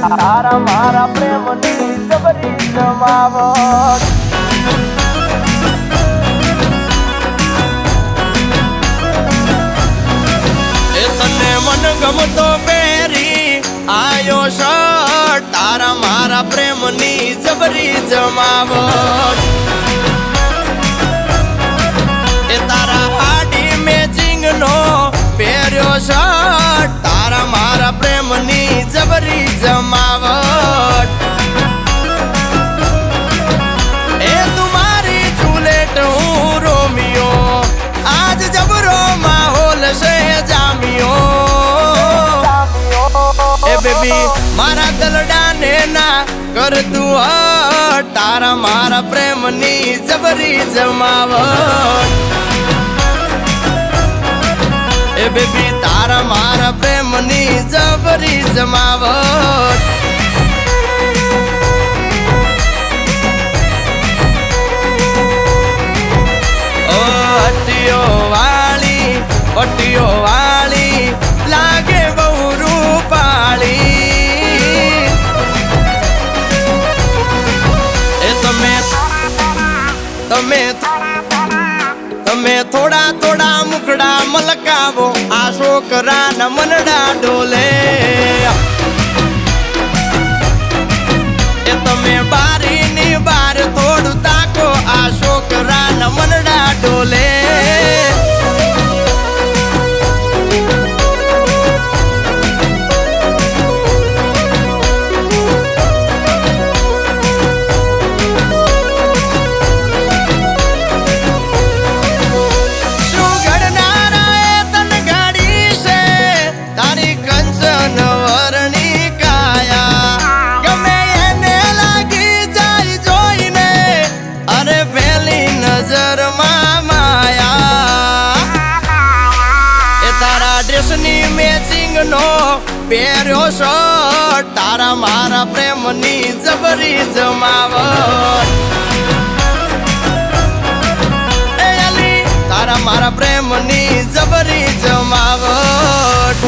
તારા મારા પ્રેમની જબરી જમાવટ એ તને મન ગમતો પહેરી આયો શર્ટ તારા મારા પ્રેમની જબરી જમાવટ એ તારા હાડી મેચિંગ નો પહેર્યો શર્ટ તારા મારા પ્રેમની જબરી જમાવટ એ તુમારી જુલેટ હું રોમિયો આજ જબરો માહોલ છે જામિયો એ બેબી મારા દલડાને ના કર તું હટ તારા મારા પ્રેમની જબરી જમાવટ એ બેબી તારા મારા પ્રેમની જબરી જમાવટ ઓ પટ્ટીઓ વાળી લાગે બહુ રૂપાળી એ તમે થોડા થોડા મુખડા મલકાવો આ છોકરાના મનડા ડોલે એ તમે બારીની બાર થોડું તાકો આ છોકરાના મનડા ડોલે મેચિંગ નો પહેર્યો શર્ટ તારા મારા પ્રેમની જબરી જમાવટ એ અલી તારા મારા પ્રેમની જબરી જમાવટ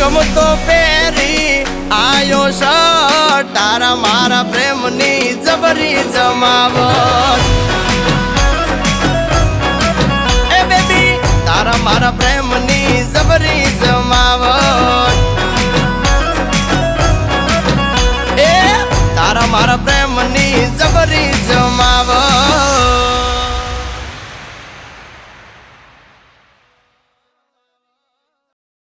ગમતો પહેરી આયો શર્ટ તારા મારા પ્રેમની જબરી જમાવટ